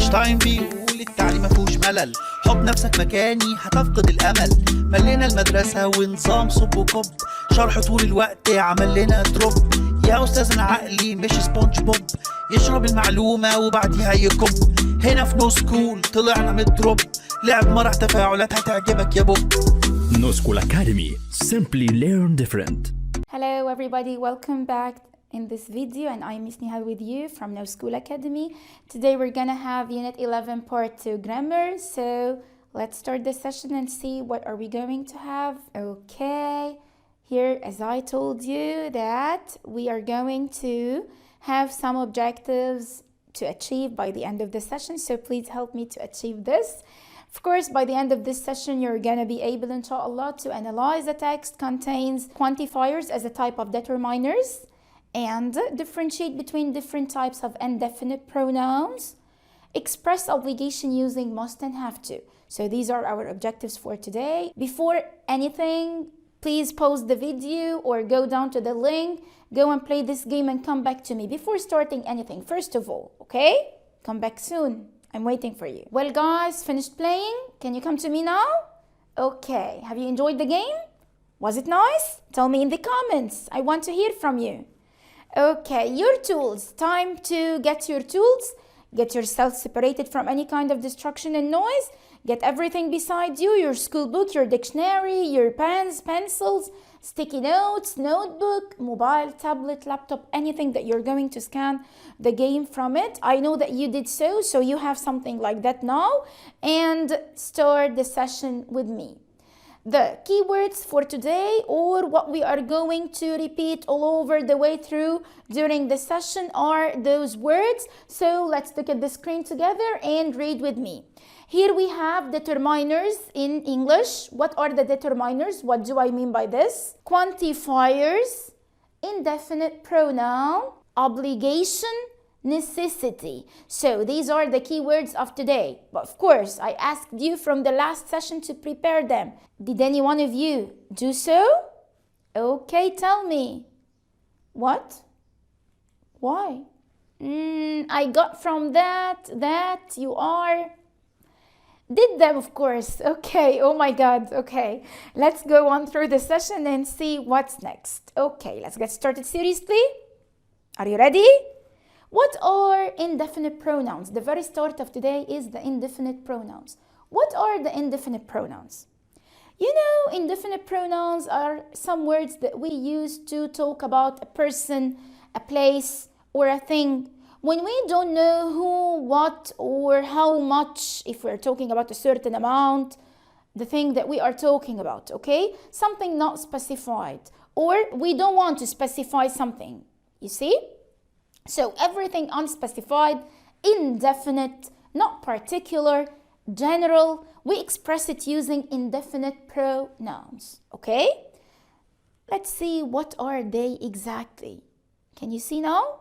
اينشتاين بيقول التعليم مفهوش ملل، حط نفسك مكاني هتفقد الامل. ملينا المدرسة ونظام صب وكب، شرح طول الوقت عمل لنا دروب. يا استاذنا عقلي مش سبونج بوب، يشرب المعلومة وبعديها يكب. هنا في نوسكول طلعنا من الدروب، لعب مرح تفاعلات هتعجبك يا بوب. نوسكول أكاديمي. Simply learn different. Hello everybody, welcome back in this video, and I'm Miss Nihal with you from Nowschool Academy. Today we're gonna have Unit 11 Part 2 Grammar. So let's start the session and see what are we going to have. Okay, here as I told you that we are going to have some objectives to achieve by the end of the session. So please help me to achieve this. Of course, by the end of this session, you're going to be able, inshallah, to analyze the text contains quantifiers as a type of determiners and differentiate between different types of indefinite pronouns, express obligation using must and have to. So these are our objectives for today. Before anything, please pause the video or go down to the link, go and play this game and come back to me before starting anything, first of all, okay? Come back soon. I'm waiting for you. Well guys, finished playing? Can you come to me now? Okay, have you enjoyed the game? Was it nice? Tell me in the comments. I want to hear from you. Okay, your tools. Time to get your tools. Get yourself separated from any kind of distraction and noise. Get everything beside you, your school book, your dictionary, your pens, pencils, sticky notes, notebook, mobile, tablet, laptop, anything that you're going to scan the game from it. I know that you did so you have something like that now. And start the session with me. The keywords for today, or what we are going to repeat all over the way through during the session, are those words. So let's look at the screen together and read with me. Here we have determiners in English. What are the determiners? What do I mean by this? Quantifiers, indefinite pronoun, obligation, necessity. So these are the keywords of today. But of course, I asked you from the last session to prepare them. Did any one of you do so? Okay, tell me. What? Why? I got from that you are... Did them, of course. Okay, oh my God, okay. Let's go on through the session and see what's next. Okay, let's get started seriously. Are you ready? What are indefinite pronouns? The very start of today is the indefinite pronouns. What are the indefinite pronouns? You know, indefinite pronouns are some words that we use to talk about a person, a place, or a thing. When we don't know who, what, or how much, if we're talking about a certain amount, the thing that we are talking about, okay? Something not specified, or we don't want to specify something, you see? So everything unspecified, indefinite, not particular, general, we express it using indefinite pronouns, okay? Let's see what are they exactly. Can you see now?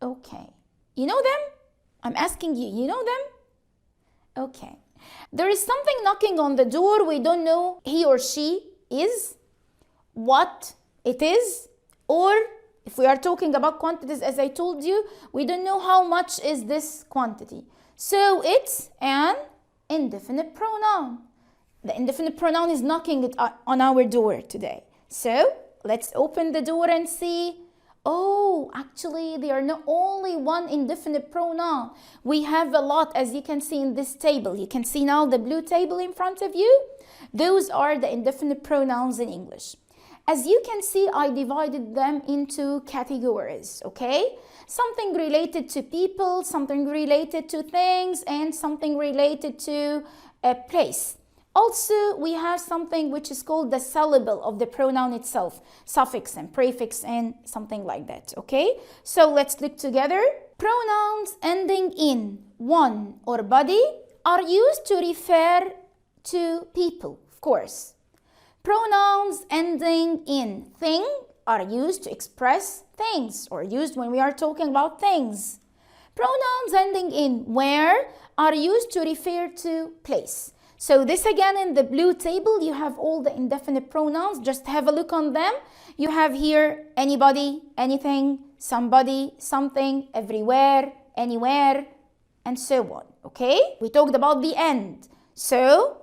Okay. You know them? I'm asking you, you know them? Okay. There is something knocking on the door. We don't know he or she is, what it is, or if we are talking about quantities, as I told you, we don't know how much is this quantity. So it's an indefinite pronoun. The indefinite pronoun is knocking it on our door today. So let's open the door and see. Oh, actually, they are not only one indefinite pronoun. We have a lot, as you can see in this table. You can see now the blue table in front of you. Those are the indefinite pronouns in English. As you can see, I divided them into categories, okay? Something related to people, something related to things, and something related to a place. Also, we have something which is called the syllable of the pronoun itself, suffix and prefix and something like that, okay? So let's look together. Pronouns ending in one or body are used to refer to people, of course. Pronouns ending in thing are used to express things, or used when we are talking about things. Pronouns ending in where are used to refer to place. So this again in the blue table, you have all the indefinite pronouns. Just have a look on them. You have here anybody, anything, somebody, something, everywhere, anywhere, and so on, okay? We talked about the end. So,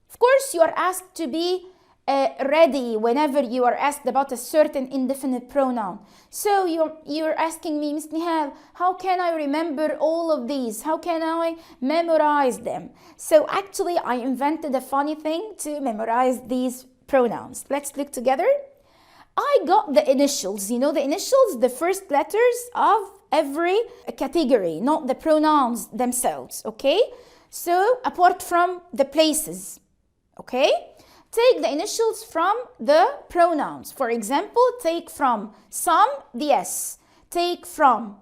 of course, you are asked to be ready whenever you are asked about a certain indefinite pronoun. So you're asking me, Miss Nihal, how can I remember all of these? How can I memorize them? So actually, I invented a funny thing to memorize these pronouns. Let's look together. I got the initials. You know the initials, the first letters of every category, not the pronouns themselves, okay? So apart from the places, okay? Take the initials from the pronouns. For example, take from some, the S. Take from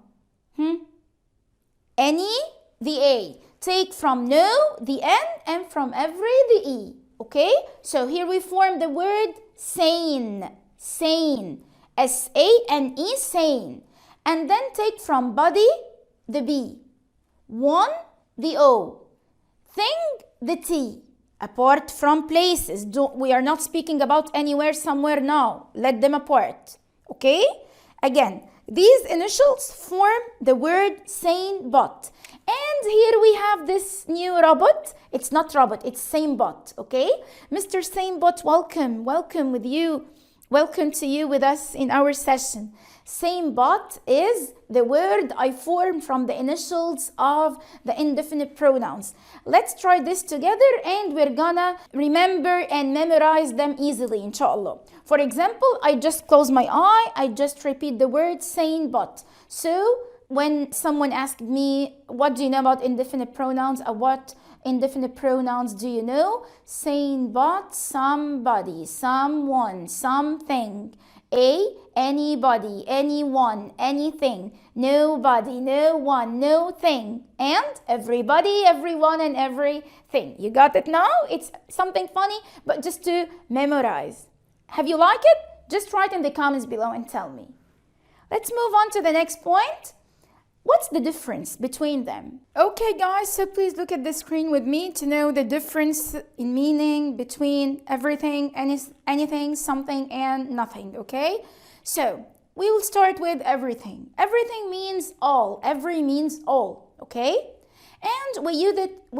any, the A. Take from no, the N, and from every, the E. Okay? So here we form the word sane. Sane. S-A-N-E, sane. And then take from body, the B. One, the O. Thing, the T. Apart from places, we are not speaking about anywhere, somewhere now. Let them apart, okay? Again, these initials form the word sane bot. And here we have this new robot. It's not robot, it's sane bot, okay? Mr. Sane bot, welcome with you. Welcome to you with us in our session. Same bot is the word I formed from the initials of the indefinite pronouns. Let's try this together and we're gonna remember and memorize them easily, inshallah. For example, I just close my eye, I just repeat the word same bot. So when someone asked me, what do you know about indefinite pronouns, or what indefinite pronouns do you know? Same bot, somebody, someone, something. A, anybody, anyone, anything, nobody, no one, no thing, and everybody, everyone, and everything. You got it now? It's something funny, but just to memorize. Have you liked it? Just write in the comments below and tell me. Let's move on to the next point. What's the difference between them? Okay guys, so please look at the screen with me to know the difference in meaning between everything, anything, something, and nothing, okay? So, we will start with everything. Everything means all. Every means all, okay? And we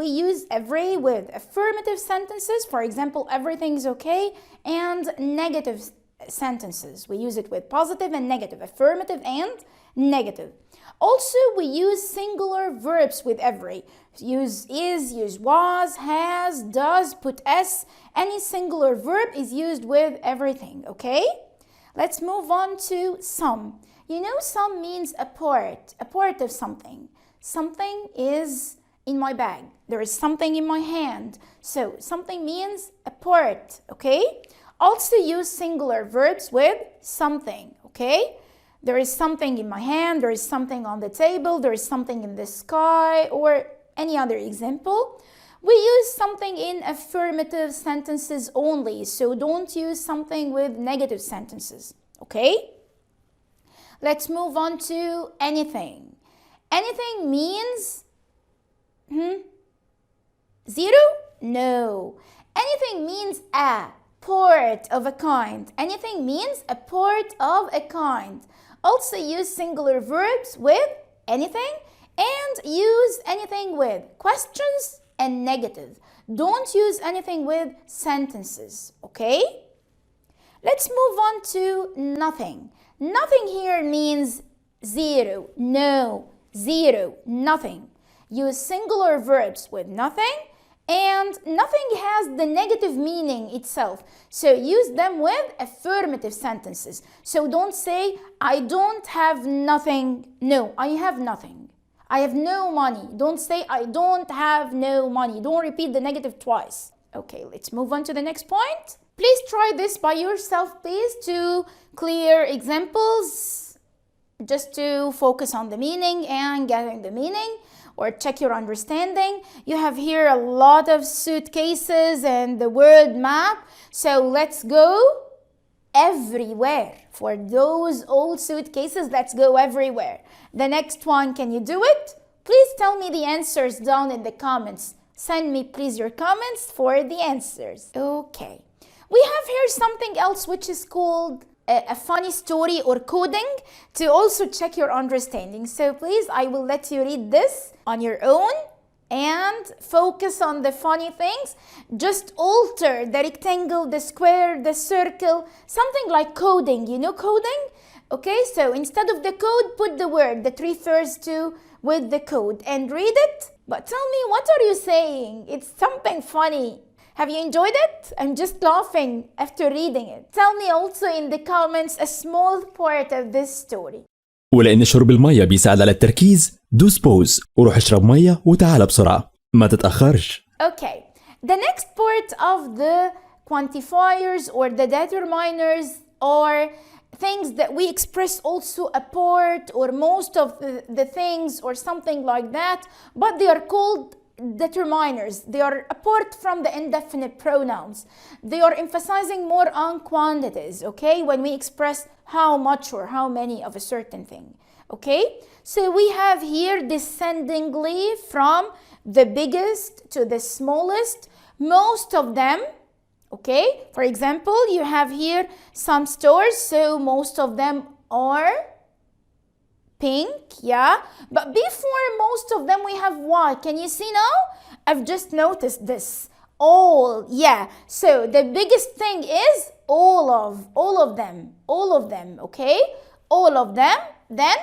use every with affirmative sentences. For example, everything's okay, and negative sentences. We use it with positive and negative, affirmative and negative. Also, we use singular verbs with every. Use is, use was, has, does, put s. Any singular verb is used with everything, okay? Let's move on to some. You know, some means a part of something. Something is in my bag. There is something in my hand. So, something means a part, okay? Also use singular verbs with something, okay? There is something in my hand, there is something on the table, there is something in the sky, or any other example. We use something in affirmative sentences only, so don't use something with negative sentences, okay? Let's move on to anything. Anything means zero? No. Anything means a part of a kind. Anything means a part of a kind. Also use singular verbs with anything and use anything with questions and negative. Don't use anything with sentences, okay? Let's move on to nothing. Nothing here means zero, no, zero, nothing. Use singular verbs with nothing, and nothing has the negative meaning itself. So use them with affirmative sentences. So don't say, I don't have nothing. No, I have nothing. I have no money. Don't say, I don't have no money. Don't repeat the negative twice. Okay, let's move on to the next point. Please try this by yourself, please, to clear examples, just to focus on the meaning and getting the meaning, or check your understanding. You have here a lot of suitcases and the word map. So let's go everywhere. For those old suitcases, let's go everywhere. The next one, can you do it? Please tell me the answers down in the comments. Send me please your comments for the answers. Okay. We have here something else which is called a funny story or coding to also check your understanding. So please, I will let you read this on your own and focus on the funny things. Just alter the rectangle, the square, the circle, something like coding. You know coding? Okay, so instead of the code, put the word that refers to with the code and read it. But tell me, what are you saying? It's something funny. Have you enjoyed it? I'm just laughing after reading it. Tell me also in the comments a small part of this story. ولأن شرب المية بيساعد على التركيز، دوس بوز وروح اشرب مية وتعال بسرعة، ما تتأخرش. Okay, the next part of the quantifiers or the determiners are things that we express also a part or most of the things or something like that, but they are called determiners. They are apart from the indefinite pronouns. They are emphasizing more on quantities, okay, when we express how much or how many of a certain thing, okay? So we have here descendingly from the biggest to the smallest, most of them, okay? For example, you have here some stores, so most of them are pink, yeah, but before most of them we have what? Can you see now? I've just noticed this. All, yeah, so the biggest thing is all of them, okay? All of them, then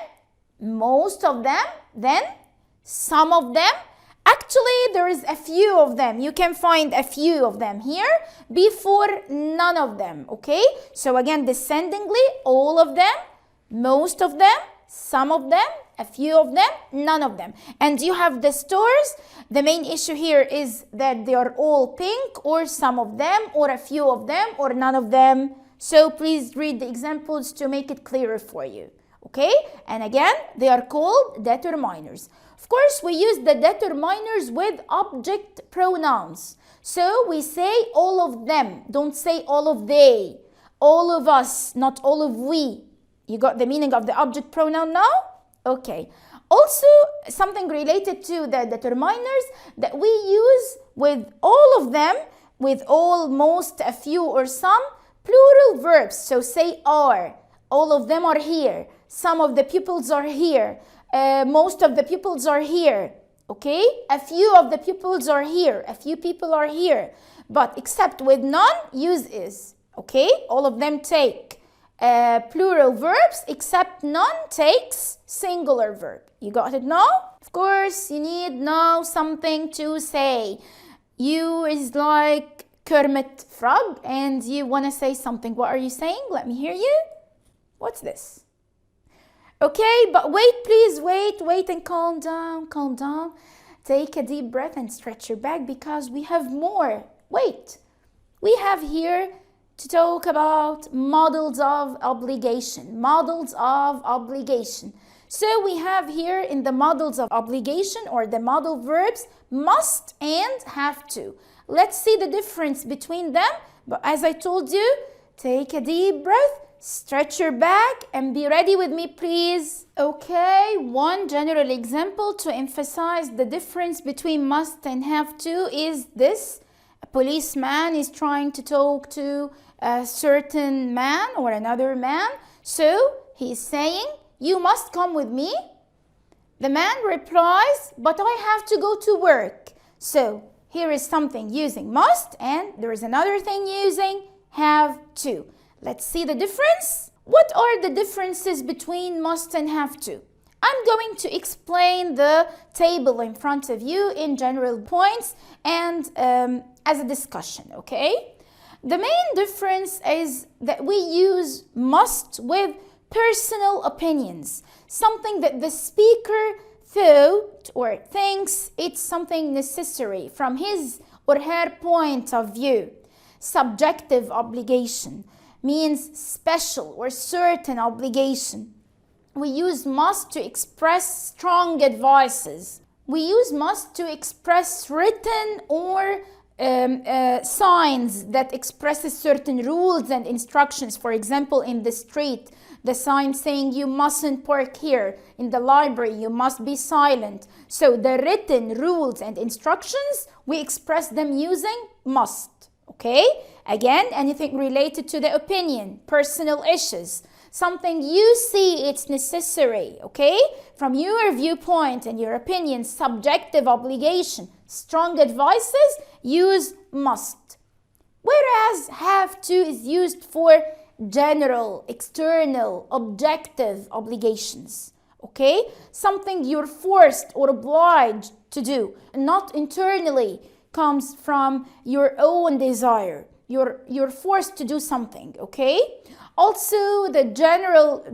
most of them, then some of them. Actually, there is a few of them. You can find a few of them here before none of them, okay? So again, descendingly, all of them, most of them, some of them, a few of them, none of them. And you have the stores. The main issue here is that they are all pink or some of them or a few of them or none of them. So please read the examples to make it clearer for you. Okay? And again, they are called determiners. Of course, we use the determiners with object pronouns. So we say all of them. Don't say all of they. All of us, not all of we. You got the meaning of the object pronoun now? Okay. Also, something related to the determiners that we use with all of them, with all, most, a few, or some, plural verbs. So say are. All of them are here. Some of the pupils are here. Most of the pupils are here. Okay? A few of the pupils are here. A few people are here. But except with none, use is. Okay? All of them take plural verbs, except none takes singular verb. You got it now? Of course, you need now something to say. You is like Kermit Frog and you want to say something. What are you saying? Let me hear you. What's this? Okay, but wait, please, wait and calm down, calm down. Take a deep breath and stretch your back because we have more. Wait, we have here to talk about models of obligation, models of obligation. So we have here in the models of obligation or the modal verbs must and have to. Let's see the difference between them, but as I told you, take a deep breath, stretch your back and be ready with me, please. Okay, one general example to emphasize the difference between must and have to is this. A policeman is trying to talk to a certain man or another man. So he is saying, you must come with me. The man replies, but I have to go to work. So here is something using must and there is another thing using have to. Let's see the difference. What are the differences between must and have to? I'm going to explain the table in front of you in general points and as a discussion, okay? The main difference is that we use must with personal opinions, something that the speaker thought or thinks it's something necessary from his or her point of view. Subjective obligation means special or certain obligation. We use must to express strong advices. We use must to express written or signs that expresses certain rules and instructions. For example, in the street, the sign saying you mustn't park here. In the library, you must be silent. So the written rules and instructions, we express them using must. Okay? Again, anything related to the opinion, personal issues, something you see it's necessary, okay? From your viewpoint and your opinion, subjective obligation, strong advices, use must. Whereas have to is used for general, external, objective obligations, okay? Something you're forced or obliged to do, not internally comes from your own desire. You're forced to do something, okay? Also, the general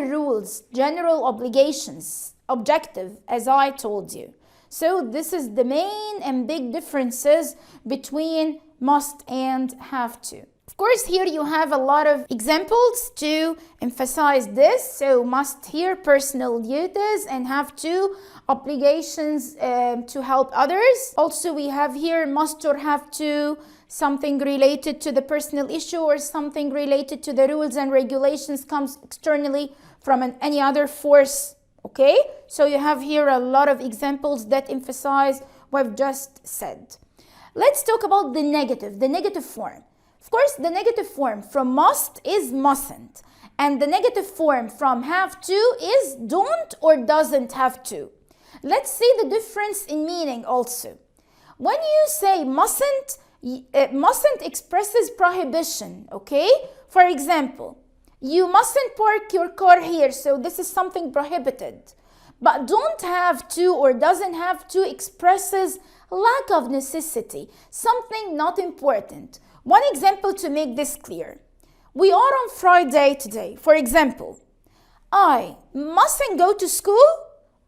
rules, general obligations, objective, as I told you. So this is the main and big differences between must and have to. Of course, here you have a lot of examples to emphasize this. So must here, personal duties, and have to, obligations to help others. Also, we have here must or have to, something related to the personal issue or something related to the rules and regulations comes externally from any other force, okay? So you have here a lot of examples that emphasize what I've just said. Let's talk about the negative form. Of course, the negative form from must is mustn't, and the negative form from have to is don't or doesn't have to. Let's see the difference in meaning also. When you say mustn't expresses prohibition, okay? For example, you mustn't park your car here, so this is something prohibited. But don't have to or doesn't have to expresses lack of necessity, something not important. One example to make this clear. We are on Friday today. For example, I mustn't go to school,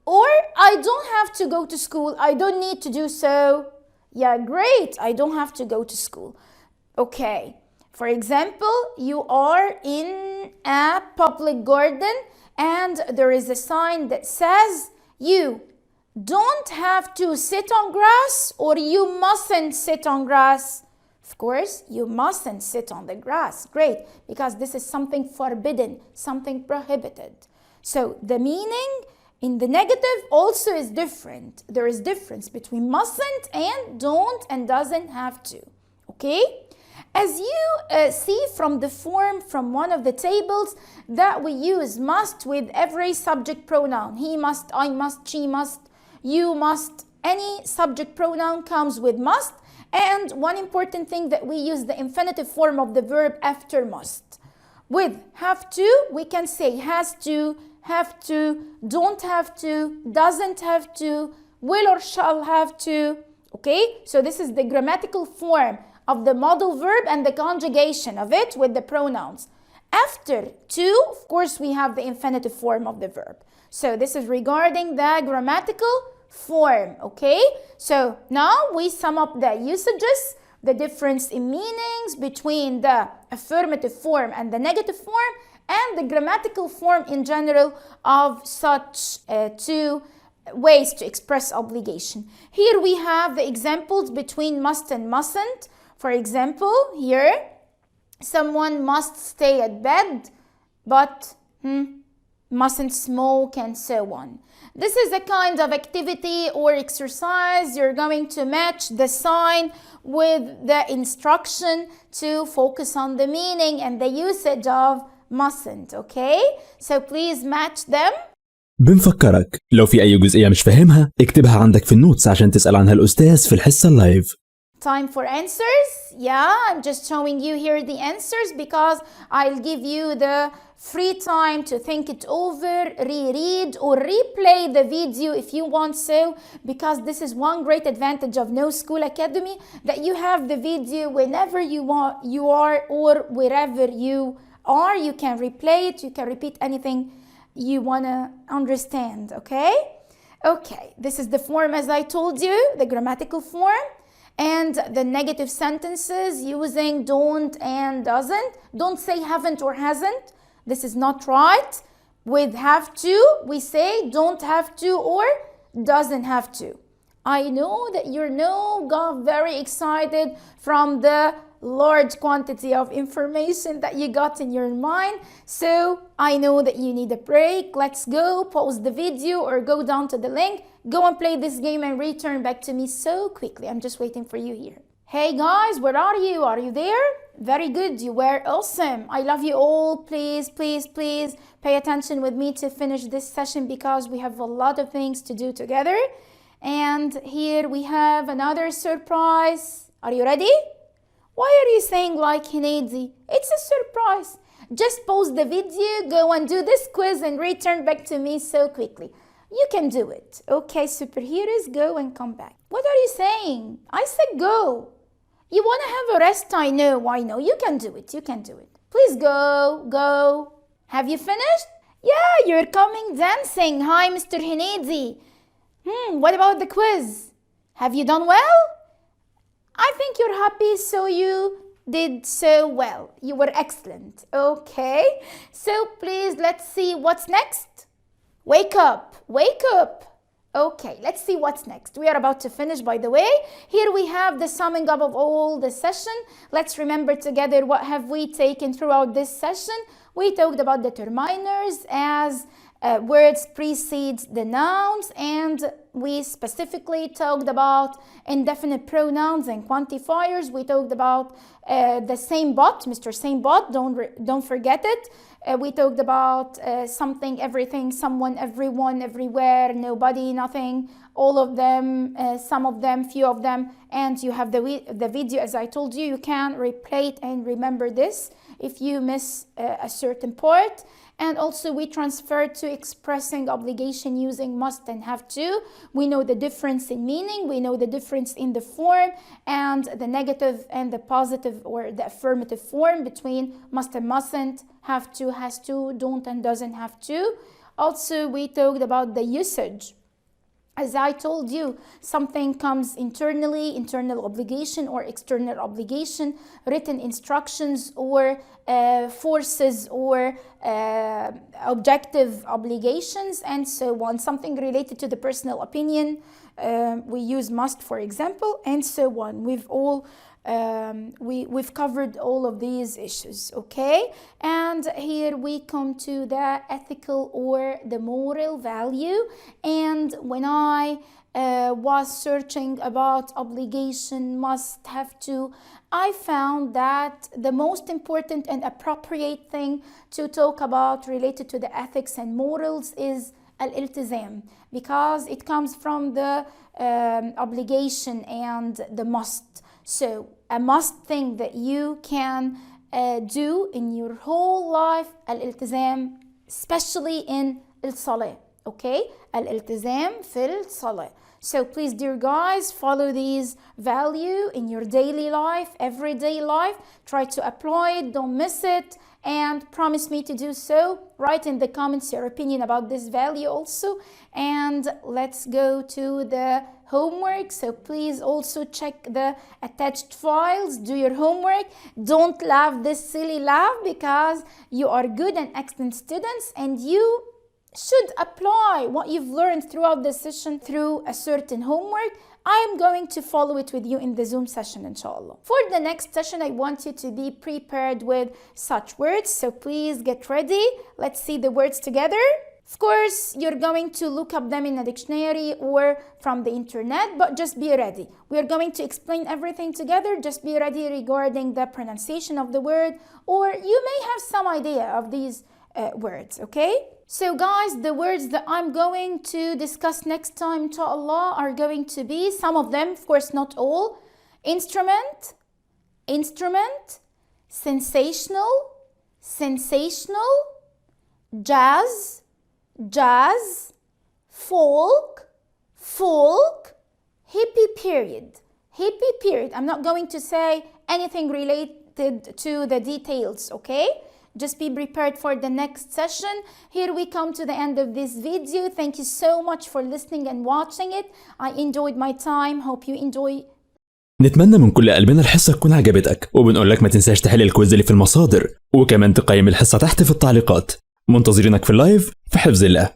or I don't have to go to school. I don't need to do so. Yeah, great. I don't have to go to school. Okay. For example, you are in a public garden and there is a sign that says you don't have to sit on grass or you mustn't sit on grass. Of course, you mustn't sit on the grass. Great, because this is something forbidden, something prohibited. So the meaning in the negative also is different. There is difference between mustn't and don't and doesn't have to. Okay? As you see from the form from one of the tables that we use must with every subject pronoun. He must, I must, she must, you must. Any subject pronoun comes with must. And one important thing that we use the infinitive form of the verb after must. With have to, we can say has to, have to, don't have to, doesn't have to, will or shall have to. Okay, so this is the grammatical form of the modal verb and the conjugation of it with the pronouns. After to, of course, we have the infinitive form of the verb. So this is regarding the grammatical form, okay? So now we sum up the usages, the difference in meanings between the affirmative form and the negative form, and the grammatical form in general of such two ways to express obligation. Here we have the examples between must and mustn't. For example, here, someone must stay at bed, but mustn't smoke, and so on. This is a kind of activity or exercise. You're going to match the sign with the instruction to focus on the meaning and the usage of mustn't, okay? So please match them. بنفكرك لو في أي جزئية مش فاهمها اكتبها عندك في النوتس عشان تسأل عنها الأستاذ في الحصة اللايف. Time for answers. Yeah, I'm just showing you here the answers because I'll give you the free time to think it over, reread or replay the video if you want so, because this is one great advantage of Nowschool Academy, that you have the video whenever you are or wherever you are. You can replay it, you can repeat anything you want to understand, okay? Okay, this is the form as I told you, the grammatical form. And the negative sentences using don't and doesn't. Don't say haven't or hasn't. This is not right. With have to, we say don't have to or doesn't have to. I know that you're got very excited from the large quantity of information that you got in your mind. So I know that you need a break. Let's go, pause the video or go down to the link. Go and play this game and return back to me so quickly. I'm just waiting for you here. Hey guys, where are you? Are you there? Very good, you were awesome. I love you all. Please, please, please pay attention with me to finish this session because we have a lot of things to do together. And here we have another surprise. Are you ready? Why are you saying like Hinedi? It's a surprise. Just pause the video, go and do this quiz and return back to me so quickly. You can do it. Okay, superheroes, go and come back. What are you saying? I said go. You want to have a rest? I know. You can do it. You can do it. Please go. Have you finished? Yeah, you're coming dancing. Hi, Mr. Hinedi. What about the quiz? Have you done well? I think you're happy, so you did so well. You were excellent. Okay, so please, let's see what's next. Wake up. Okay, let's see what's next. We are about to finish, by the way. Here we have the summing up of all the session. Let's remember together what have we taken throughout this session. We talked about determiners as words precede the nouns, and we specifically talked about indefinite pronouns and quantifiers. We talked about the same but, Mr. Same but, don't forget it. We talked about something, everything, someone, everyone, everywhere, nobody, nothing, all of them, some of them, few of them, and you have the video. As I told you, you can replay it and remember this if you miss a certain part. And also we transfer to expressing obligation using must and have to. We know the difference in meaning, we know the difference in the form and the negative and the positive or the affirmative form between must and mustn't, have to, has to, don't and doesn't have to. Also we talked about the usage. As I told you, something comes internally, internal obligation or external obligation, written instructions or forces or objective obligations and so on. Something related to the personal opinion, we use must, for example, and so on. We've covered all of these issues, okay? And here we come to the ethical or the moral value. And when I was searching about obligation, must, have to, I found that the most important and appropriate thing to talk about related to the ethics and morals is al-iltizam, because it comes from the obligation and the must. So a must thing that you can do in your whole life, al-iltizam, especially in al-salah, okay? Al-iltizam fil salah. So please, dear guys, follow these value in your daily life, everyday life. Try to apply it, don't miss it, and promise me to do so. Write in the comments your opinion about this value also. And let's go to the homework. So please also check the attached files, do your homework. Don't laugh this silly laugh because you are good and excellent students and you should apply what you've learned throughout the session through a certain homework. I am going to follow it with you in the Zoom session, inshallah. For the next session, I want you to be prepared with such words. So please get ready. Let's see the words together. Of course, you're going to look up them in a dictionary or from the internet, but just be ready. We are going to explain everything together. Just be ready regarding the pronunciation of the word, or you may have some idea of these words, okay? So guys, the words that I'm going to discuss next time, inshallah, are going to be some of them, of course not all: instrument, sensational, jazz, folk, hippie period. I'm not going to say anything related to the details, okay? Just be prepared for the next session. Here we come to the end of this video. Thank you so much for listening and watching it. I enjoyed my time. Hope you enjoy. نتمنى من كل قلبنا الحصة تكون عجبتك، وبنقول لك ما تنساش تحل الكويز اللي في المصادر، وكمان تقيم الحصة تحت في التعليقات. منتظرينك في اللايف في حفظ الله.